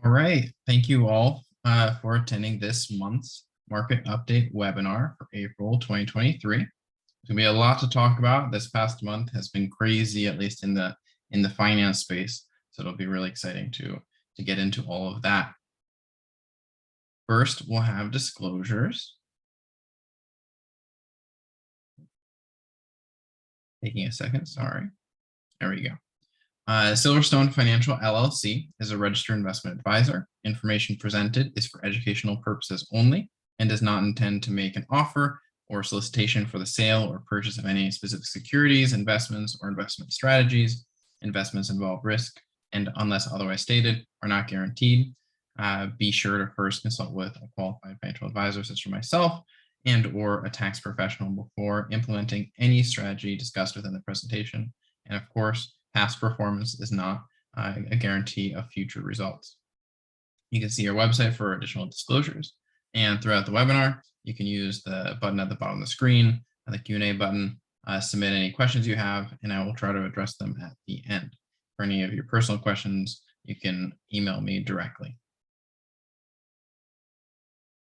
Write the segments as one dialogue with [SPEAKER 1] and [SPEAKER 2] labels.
[SPEAKER 1] All right. Thank you all for attending this month's market update webinar for April 2023. There's gonna be a lot to talk about. This past month has been crazy, at least in the finance space. So it'll be really exciting to get into all of that. First, we'll have disclosures. Taking a second, sorry. There we go. Silverstone Financial LLC is a registered investment advisor. Information presented is for educational purposes only and does not intend to make an offer or solicitation for the sale or purchase of any specific securities, investments, or investment strategies. Investments involve risk and, unless otherwise stated, are not guaranteed. Be sure to first consult with a qualified financial advisor such as myself and or a tax professional before implementing any strategy discussed within the presentation. And of course, past performance is not a guarantee of future results. You can see our website for additional disclosures. And throughout the webinar, you can use the button at the bottom of the screen, the Q&A button, submit any questions you have, and I will try to address them at the end. For any of your personal questions, you can email me directly.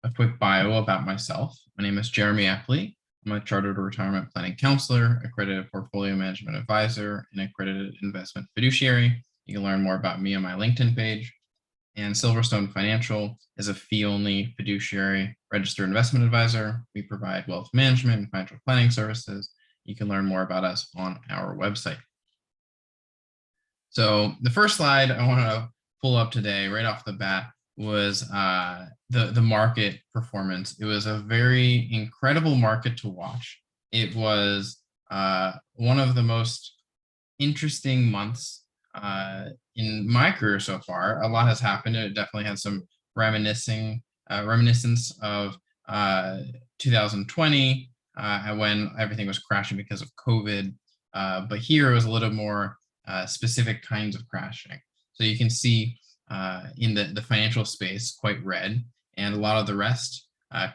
[SPEAKER 1] A quick bio about myself. My name is Jeremy Eppley. I'm a chartered retirement planning counselor, accredited portfolio management advisor, and accredited investment fiduciary. You can learn more about me on my LinkedIn page. And Silverstone Financial is a fee-only fiduciary registered investment advisor. We provide wealth management and financial planning services. You can learn more about us on our website. So the first slide I want to pull up today, right off the bat, was the market performance. It was a very incredible market to watch. It was one of the most interesting months in my career so far. A lot has happened. It definitely had some reminiscence of 2020 when everything was crashing because of COVID. But here it was a little more specific kinds of crashing. So you can see in the financial space, quite red, and a lot of the rest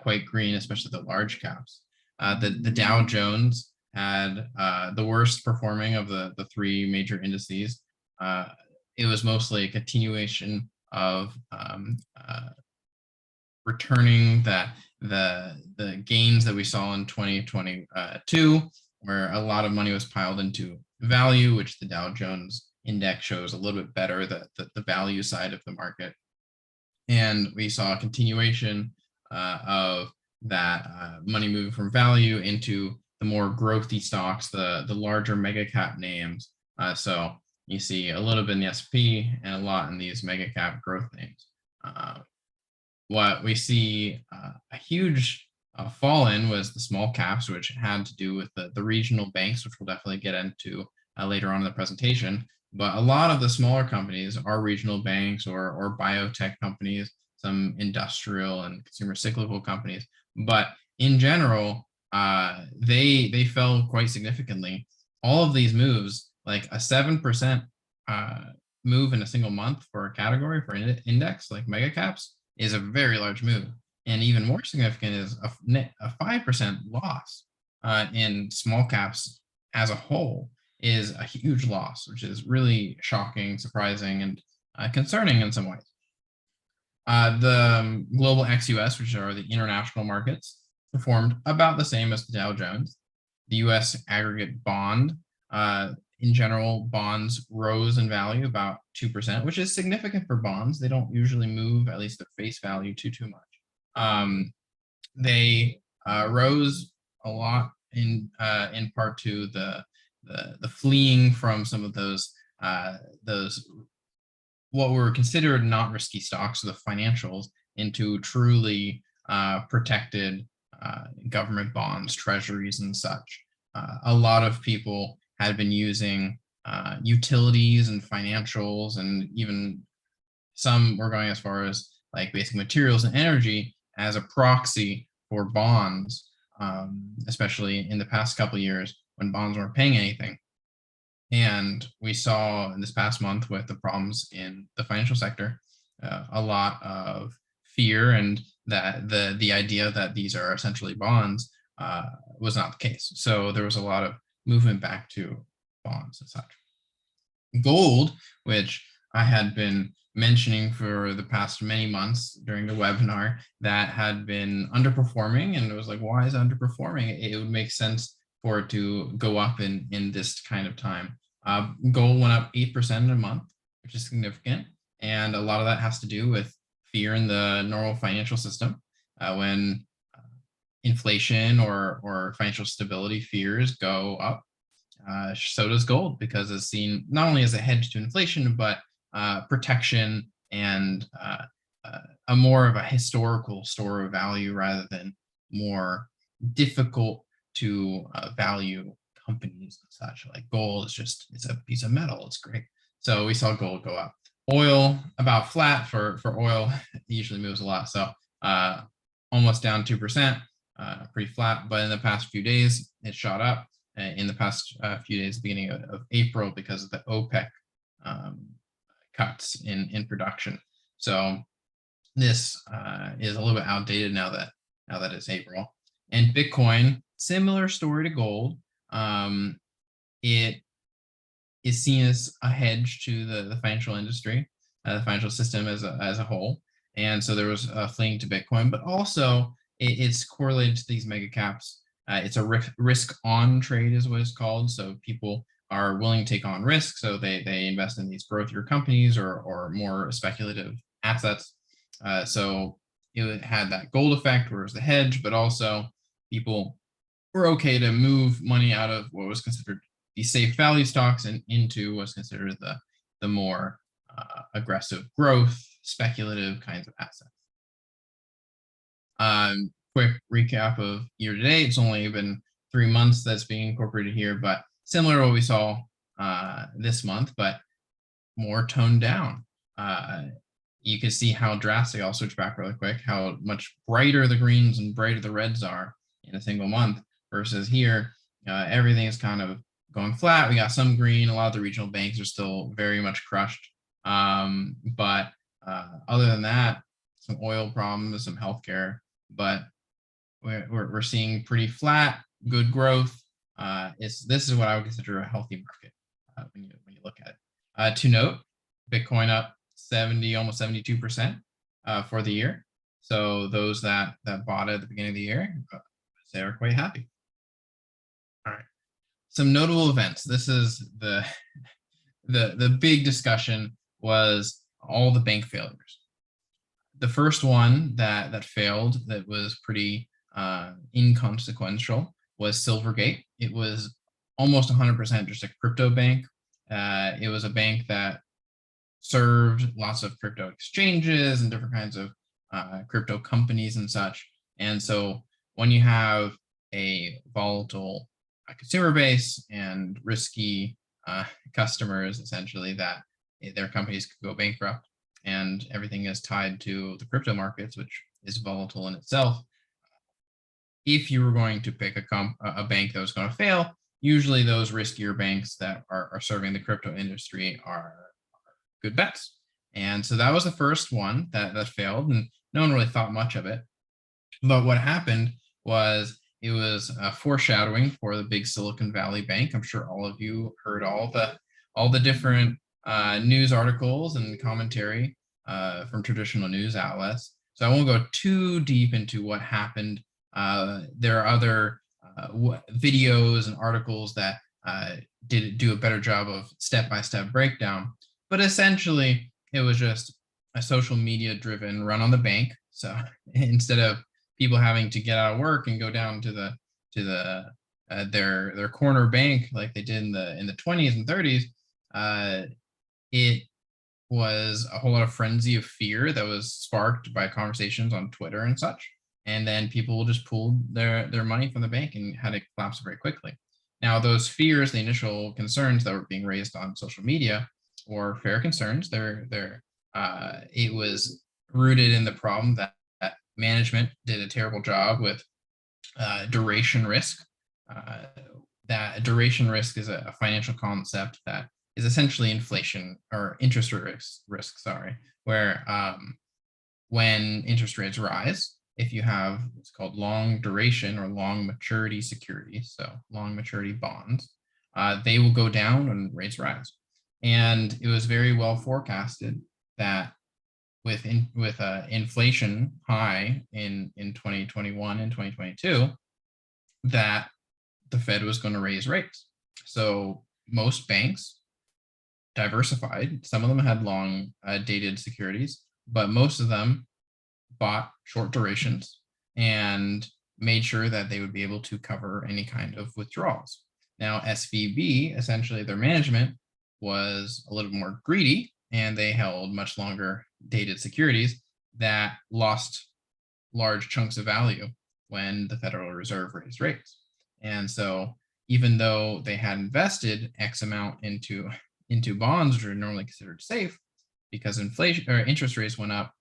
[SPEAKER 1] quite green, especially the large caps. The Dow Jones had the worst performing of the three major indices. It was mostly a continuation of returning the gains that we saw in 2022, where a lot of money was piled into value, which the Dow Jones index shows a little bit better, the value side of the market. And we saw a continuation of that money moving from value into the more growthy stocks, the larger mega cap names. So you see a little bit in the S&P and a lot in these mega cap growth names. What we see a huge fall in was the small caps, which had to do with the regional banks, which we'll definitely get into later on in the presentation. But a lot of the smaller companies are regional banks or biotech companies, some industrial and consumer cyclical companies. But in general, they fell quite significantly. All of these moves, like a 7% move in a single month for a category, for an index like mega caps, is a very large move. And even more significant is a 5% loss in small caps as a whole is a huge loss, which is really shocking, surprising, and concerning in some ways. The global ex-US, which are the international markets, performed about the same as the Dow Jones. The US aggregate bond, in general, bonds rose in value about 2%, which is significant for bonds. They don't usually move, at least at face value, too much. They rose a lot in part to the fleeing from some of those what were considered not risky stocks, so the financials, into truly protected government bonds, treasuries, and such. A lot of people had been using utilities and financials, and even some were going as far as like basic materials and energy as a proxy for bonds, especially in the past couple of years when bonds weren't paying anything. And we saw in this past month with the problems in the financial sector, a lot of fear, and that the idea that these are essentially bonds was not the case. So there was a lot of movement back to bonds and such. Gold, which I had been mentioning for the past many months during the webinar that had been underperforming, and it was like, why is it underperforming? It would make sense for it to go up in this kind of time. Gold went up 8% in a month, which is significant, and a lot of that has to do with fear in the normal financial system. When inflation or financial stability fears go up, so does gold, because it's seen not only as a hedge to inflation, but protection and a more of a historical store of value rather than more difficult to value companies and such. Like gold is just, it's a piece of metal. It's great. So we saw gold go up. Oil about flat for oil. It usually moves a lot. So almost down 2%, pretty flat. But in the past few days, it shot up. In the past few days, beginning of April, because of the OPEC cuts in production. So this is a little bit outdated now that it's April. And Bitcoin, similar story to gold. It is seen as a hedge to the financial industry, the financial system as a whole. And so there was a fleeing to Bitcoin, but also it's correlated to these mega caps. It's a risk on trade is what it's called. So people are willing to take on risk. So they invest in these growthier companies or more speculative assets. So it had that gold effect where it was the hedge, but also people were okay to move money out of what was considered the safe value stocks and into what's considered the more aggressive growth, speculative kinds of assets. Quick recap of year to date. It's only been 3 months that's being incorporated here, but similar to what we saw this month, but more toned down. You can see how drastic, I'll switch back really quick, how much brighter the greens and brighter the reds are in a single month versus here. Everything is kind of going flat. We got some green. A lot of the regional banks are still very much crushed. But other than that, some oil problems, some healthcare, but we're seeing pretty flat, good growth. This is what I would consider a healthy market when you look at it. To note, Bitcoin up 70, almost 72% for the year. So those that bought it at the beginning of the year, they are quite happy. All right. Some notable events. This is the big discussion was all the bank failures. The first one that failed that was pretty inconsequential was Silvergate. It was almost 100% just a crypto bank. It was a bank that served lots of crypto exchanges and different kinds of crypto companies and such. And so when you have a volatile consumer base and risky customers, essentially, that their companies could go bankrupt, and everything is tied to the crypto markets, which is volatile in itself. If you were going to pick a bank that was going to fail, usually those riskier banks that are serving the crypto industry are good bets. And so that was the first one that failed, and no one really thought much of it. But what happened was it was a foreshadowing for the big Silicon Valley Bank. I'm sure all of you heard all the different news articles and commentary from traditional news outlets. So I won't go too deep into what happened. There are other videos and articles that did do a better job of step-by-step breakdown. But essentially, it was just a social media driven run on the bank. So instead of people having to get out of work and go down to their corner bank like they did in the 20s and 30s, it was a whole lot of frenzy of fear that was sparked by conversations on Twitter and such. And then people just pulled their money from the bank and had it collapse very quickly. Now, those fears, the initial concerns that were being raised on social media, were fair concerns. It was rooted in the problem that management did a terrible job with duration risk. That duration risk is a financial concept that is essentially inflation or interest risk, where when interest rates rise, if you have what's called long duration or long maturity securities, so long maturity bonds, they will go down when rates rise. And it was very well forecasted that with inflation high in 2021 and 2022, that the Fed was going to raise rates. So most banks diversified. Some of them had long dated securities, but most of them bought short durations and made sure that they would be able to cover any kind of withdrawals. Now, SVB, essentially their management was a little more greedy, and they held much longer dated securities that lost large chunks of value when the Federal Reserve raised rates. And so even though they had invested X amount into bonds, which are normally considered safe, because inflation or interest rates went up,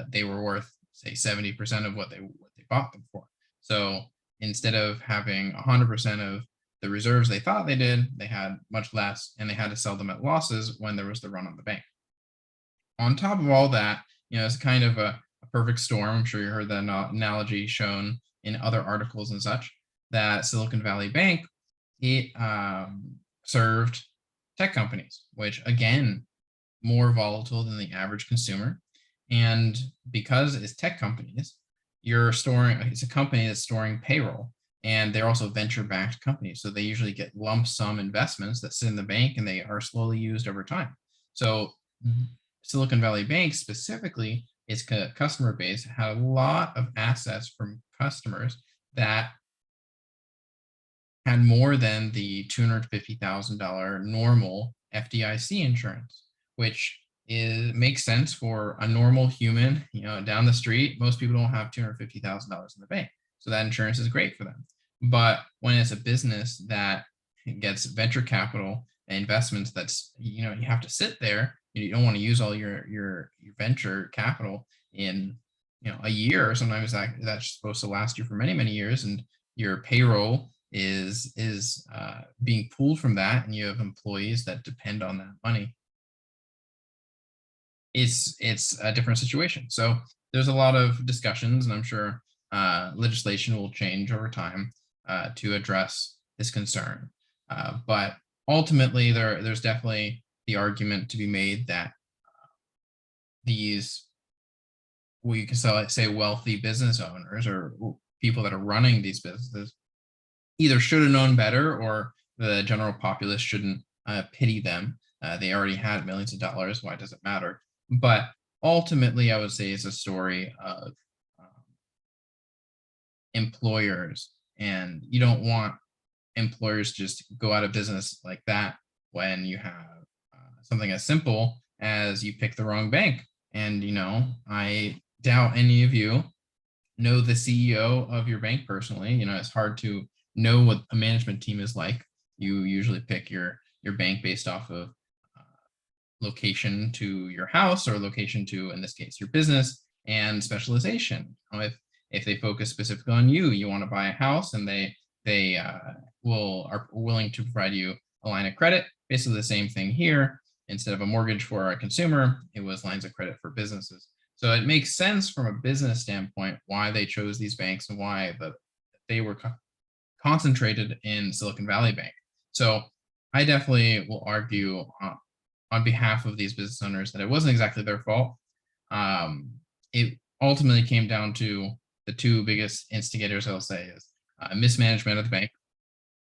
[SPEAKER 1] they were worth, say, 70% of what they bought them for. So instead of having 100% of the reserves they thought they did, they had much less, and they had to sell them at losses when there was the run on the bank. On top of all that, it's kind of a perfect storm. I'm sure you heard that analogy shown in other articles and such, that Silicon Valley Bank, it served tech companies, which again, more volatile than the average consumer. And because it's tech companies, it's a company that's storing payroll, and they're also venture-backed companies. So they usually get lump sum investments that sit in the bank, and they are slowly used over time. So Silicon Valley Bank specifically, its customer base had a lot of assets from customers that had more than the $250,000 normal FDIC insurance, which makes sense for a normal human, down the street. Most people don't have $250,000 in the bank. So that insurance is great for them. But when it's a business that gets venture capital and investments, that's, you have to sit there. You don't want to use all your venture capital in, a year. Sometimes that's supposed to last you for many, many years, and your payroll is being pulled from that, and you have employees that depend on that money. It's a different situation. So there's a lot of discussions, and I'm sure legislation will change over time to address this concern. But ultimately, there's definitely the argument to be made that these, we can say wealthy business owners or people that are running these businesses either should have known better, or the general populace shouldn't pity them. They already had millions of dollars. Why does it matter? But ultimately, I would say it's a story of employers, and you don't want employers just go out of business like that when you have something as simple as you pick the wrong bank. And, I doubt any of you know the CEO of your bank personally. It's hard to know what a management team is like. You usually pick your bank based off of location to your house, or location to, in this case, your business, and specialization. If they focus specifically on you want to buy a house, and they are willing to provide you a line of credit. Basically the same thing here. Instead of a mortgage for a consumer, it was lines of credit for businesses. So it makes sense from a business standpoint why they chose these banks, and why they were concentrated in Silicon Valley Bank. So I definitely will argue on behalf of these business owners that it wasn't exactly their fault. It ultimately came down to the two biggest instigators, I'll say, is mismanagement of the bank,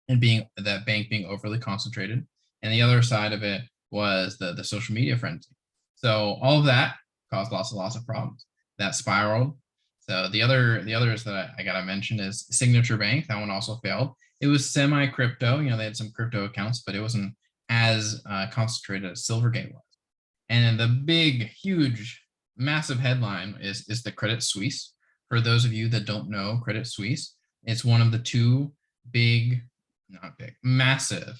[SPEAKER 1] and that bank being overly concentrated. And the other side of it was the social media frenzy. So all of that caused lots of problems that spiraled. So the others that I gotta mention is Signature Bank. That one also failed. It was semi-crypto. They had some crypto accounts, but it wasn't as concentrated as Silvergate was. And then the big, huge, massive headline is the Credit Suisse. For those of you that don't know Credit Suisse, it's one of the two massive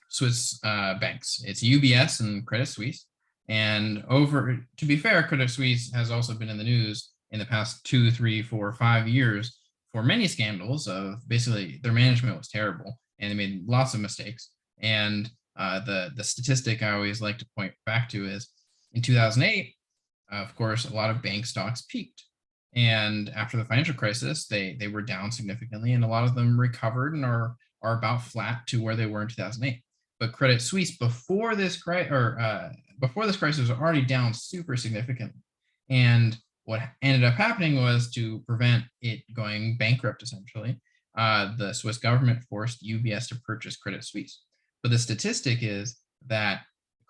[SPEAKER 1] Swiss banks. It's UBS and Credit Suisse. And to be fair, Credit Suisse has also been in the news in the past 2, 3, 4, 5 years for many scandals of basically their management was terrible, and they made lots of mistakes. And the statistic I always like to point back to is in 2008, of course, a lot of bank stocks peaked. And after the financial crisis, they were down significantly, and a lot of them recovered and are about flat to where they were in 2008. But Credit Suisse, before this before this crisis was already down super significantly. And what ended up happening was, to prevent it going bankrupt, essentially, the Swiss government forced UBS to purchase Credit Suisse. But the statistic is that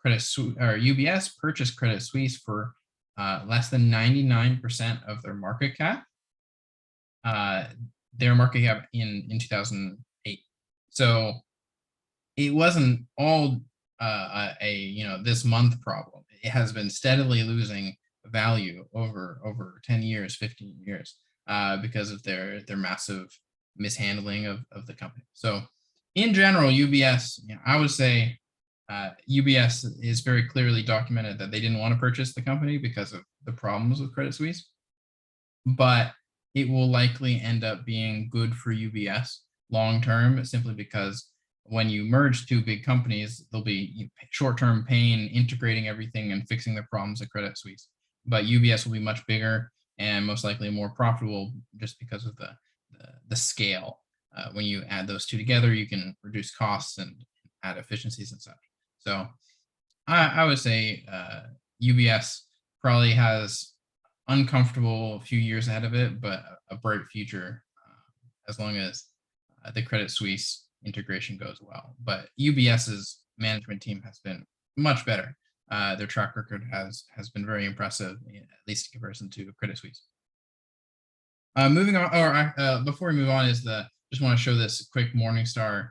[SPEAKER 1] UBS purchased Credit Suisse for less than 99% of their market cap. In 2008. So it wasn't all this month problem. It has been steadily losing value over 10 years, 15 years, because of their massive mishandling of the company. So in general, UBS, I would say UBS is very clearly documented that they didn't want to purchase the company because of the problems with Credit Suisse, but it will likely end up being good for UBS long term, simply because when you merge two big companies, there'll be short-term pain integrating everything and fixing the problems at Credit Suisse. But UBS will be much bigger and most likely more profitable, just because of the scale. When you add those two together, you can reduce costs and add efficiencies and such. So I would say UBS probably has uncomfortable few years ahead of it, but a bright future, as long as the Credit Suisse integration goes well. But UBS's management team has been much better. Their track record has been very impressive, at least in comparison to Credit Suisse. Moving on, or before we move on, just want to show this quick Morningstar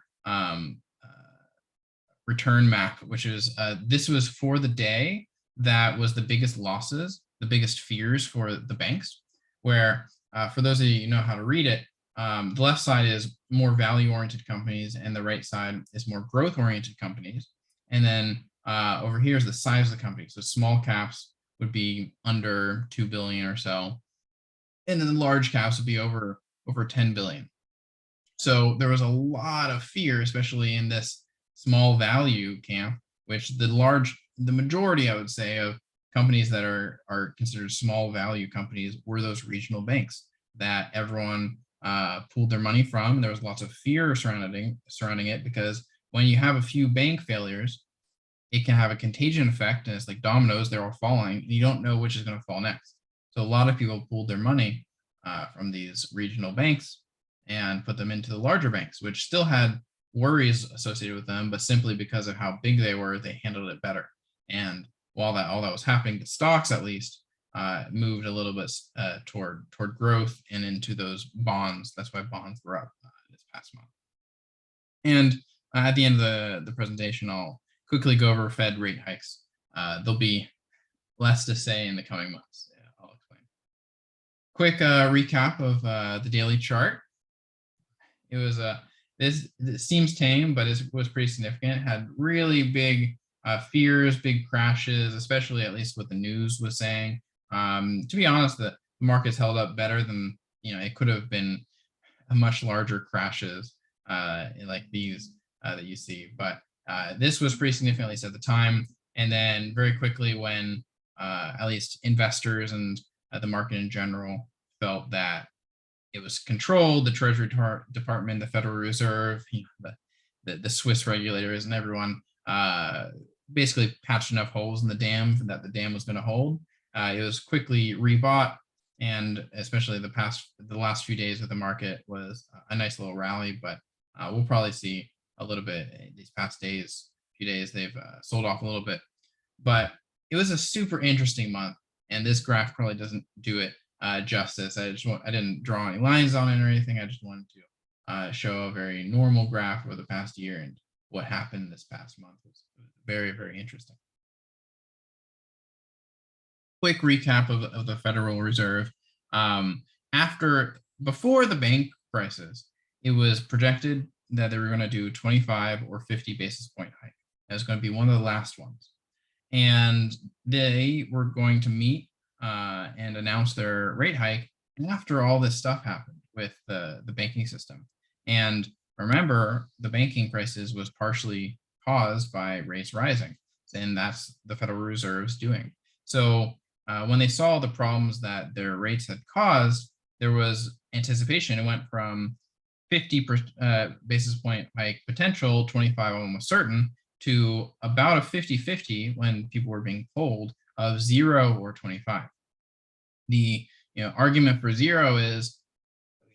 [SPEAKER 1] return map, which is this was for the day that was the biggest losses, the biggest fears for the banks, where for those of you who know how to read it, the left side is more value-oriented companies and the right side is more growth-oriented companies. And then over here is the size of the company. So small caps would be under 2 billion or so. And then the large caps would be over 10 billion. So there was a lot of fear, especially in this small value camp, which the majority, I would say, of companies that are considered small value companies were those regional banks that everyone pulled their money from. There was lots of fear surrounding it, because when you have a few bank failures, it can have a contagion effect, and it's like dominoes, they're all falling, and you don't know which is going to fall next. So a lot of people pulled their money from these regional banks and put them into the larger banks, which still had worries associated with them, but simply because of how big they were, they handled it better. And while all that was happening, the stocks at least moved a little bit toward growth and into those bonds. That's why bonds were up this past month. And at the end of the presentation, I'll quickly go over Fed rate hikes. There'll be less to say in the coming months. I'll explain. Quick recap of the daily chart. It was this seems tame, but it was pretty significant. It had really big fears, big crashes, especially at least what the news was saying. To be honest, the markets held up better than it could have been. Much larger crashes like these that you see, but this was pretty significant, at least at the time. And then very quickly, when at least investors and the market in general felt that it was controlled, the Treasury Department, the Federal Reserve, the Swiss regulators, and everyone basically patched enough holes in the dam that the dam was going to hold. It was quickly rebought, and especially the last few days of the market was a nice little rally. But we'll probably see a little bit these past few days they've sold off a little bit. But it was a super interesting month, and this graph probably doesn't do it justice. I didn't draw any lines on it or anything. I just wanted to show a very normal graph over the past year, and what happened this past month was very, very interesting. Quick recap of the Federal Reserve. Before the bank crisis, it was projected that they were going to do 25 or 50 basis point hike. That was going to be one of the last ones. And they were going to meet and announce their rate hike after all this stuff happened with the banking system. And remember, the banking crisis was partially caused by rates rising, and that's the Federal Reserve's doing. So when they saw the problems that their rates had caused, there was anticipation. It went from 50 basis point hike potential, 25 almost certain, to about a 50-50 when people were being told of 0 or 25. The argument for 0 is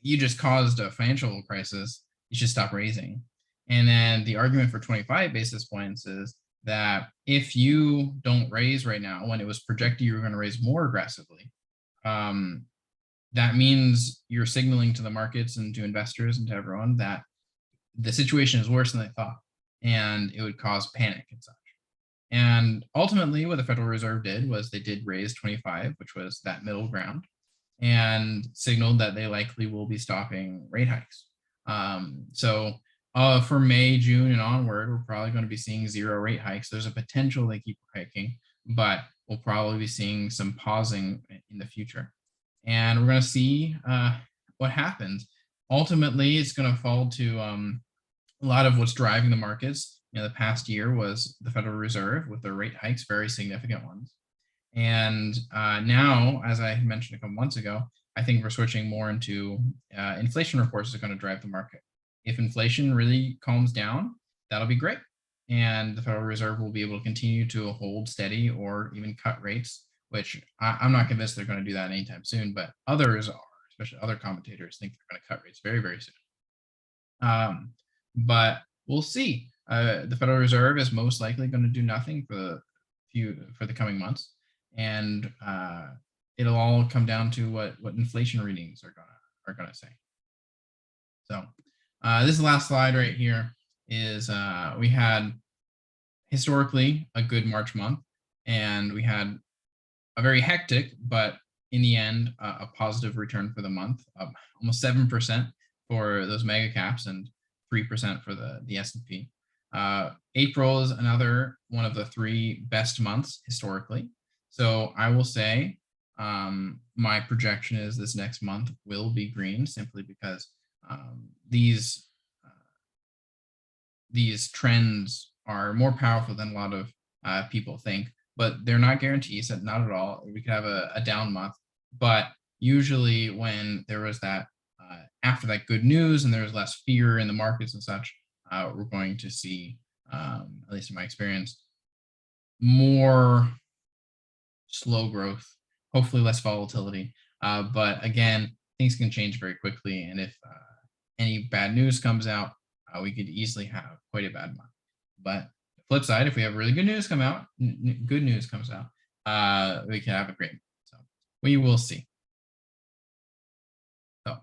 [SPEAKER 1] you just caused a financial crisis, you should stop raising. And then the argument for 25 basis points is that if you don't raise right now, when it was projected you were going to raise more aggressively, um, that means you're signaling to the markets and to investors and to everyone that the situation is worse than they thought, and it would cause panic and such. And ultimately, what the Federal Reserve did was they did raise 25, which was that middle ground, and signaled that they likely will be stopping rate hikes. So for May, June, and onward, we're probably going to be seeing 0 rate hikes. There's a potential they keep hiking, but we'll probably be seeing some pausing in the future. And we're going to see what happens. Ultimately, it's going to fall to a lot of what's driving the markets. The past year was the Federal Reserve with their rate hikes, very significant ones. And now, as I mentioned a couple months ago, I think we're switching more into inflation reports are going to drive the market. If inflation really calms down, that'll be great. And the Federal Reserve will be able to continue to hold steady or even cut rates, which I'm not convinced they're going to do that anytime soon, but others are, especially other commentators think they're going to cut rates very, very soon. But we'll see. The Federal Reserve is most likely going to do nothing for the coming months, and it'll all come down to what inflation readings are gonna say. So this last slide right here is we had historically a good March month, and we had a very hectic, but in the end, a positive return for the month, almost 7% for those mega caps and 3% for the S&P. April is another one of the 3 best months historically. So I will say my projection is this next month will be green, simply because these trends are more powerful than a lot of people think, but they're not guarantees, not at all. We could have a down month, but usually when there was that after that good news and there was less fear in the markets and such, we're going to see, at least in my experience, more slow growth, hopefully less volatility. But again, things can change very quickly. And if any bad news comes out, we could easily have quite a bad month. But the flip side, if we have really good news come out, good news comes out, we can have a great month. So we will see. So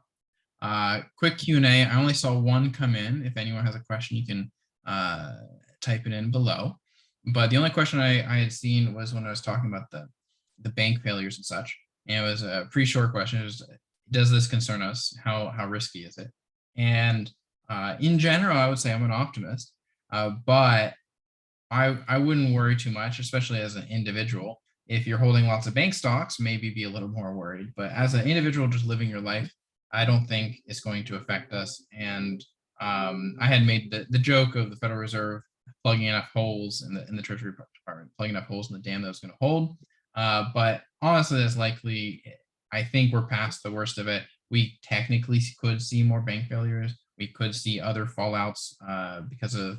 [SPEAKER 1] quick Q&A. I only saw one come in. If anyone has a question, you can type it in below. But the only question I had seen was when I was talking about the bank failures and such. And it was a pretty short question. It was, does this concern us? How risky is it? And in general, I would say I'm an optimist, but I wouldn't worry too much, especially as an individual. If you're holding lots of bank stocks, maybe be a little more worried. But as an individual just living your life, I don't think it's going to affect us. And I had made the joke of the Federal Reserve plugging enough holes in the Treasury Department, plugging enough holes in the dam that was going to hold. But honestly, that's likely. I think we're past the worst of it. We technically could see more bank failures. We could see other fallouts because of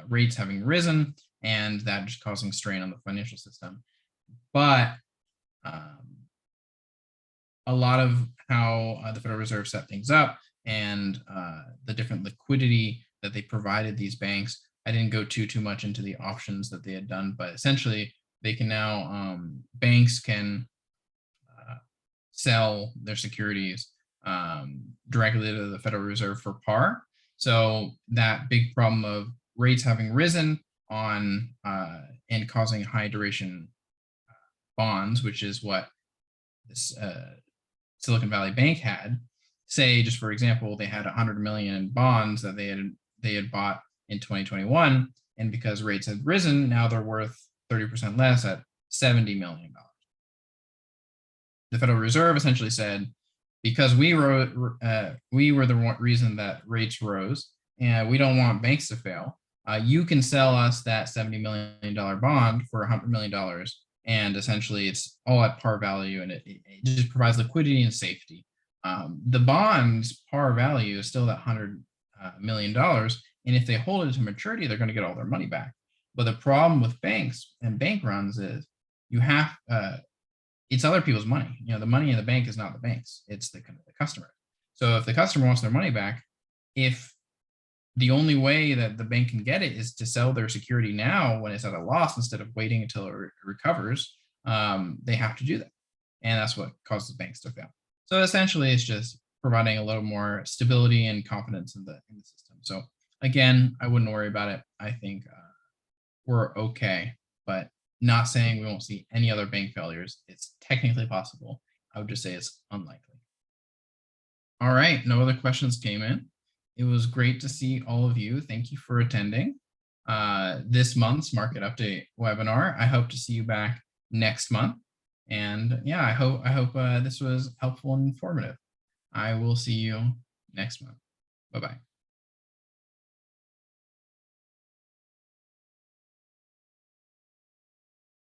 [SPEAKER 1] rates having risen, and that just causing strain on the financial system. But a lot of how the Federal Reserve set things up and the different liquidity that they provided these banks, I didn't go too much into the options that they had done, but essentially they can now, banks can sell their securities directly to the Federal Reserve for par. So that big problem of rates having risen on and causing high duration bonds, which is what this Silicon Valley Bank had. Say, just for example, they had 100 million in bonds that they had bought in 2021, and because rates had risen, now they're worth 30% less at $70 million. The Federal Reserve essentially said, because we were the reason that rates rose, and we don't want banks to fail, you can sell us that $70 million bond for $100 million, and essentially it's all at par value, and it just provides liquidity and safety. The bond's par value is still that $100 million, and if they hold it to maturity, they're going to get all their money back. But the problem with banks and bank runs is you have it's other people's money. The money in the bank is not the bank's; it's the customer. So if the customer wants their money back, if the only way that the bank can get it is to sell their security now when it's at a loss instead of waiting until it recovers, they have to do that, and that's what causes banks to fail. So essentially, it's just providing a little more stability and confidence in the system. So again, I wouldn't worry about it. I think we're okay, but not saying we won't see any other bank failures. It's technically possible. I would just say it's unlikely. All right, no other questions came in. It was great to see all of you. Thank you for attending this month's market update webinar. I hope to see you back next month. And yeah, I hope this was helpful and informative. I will see you next month. Bye-bye.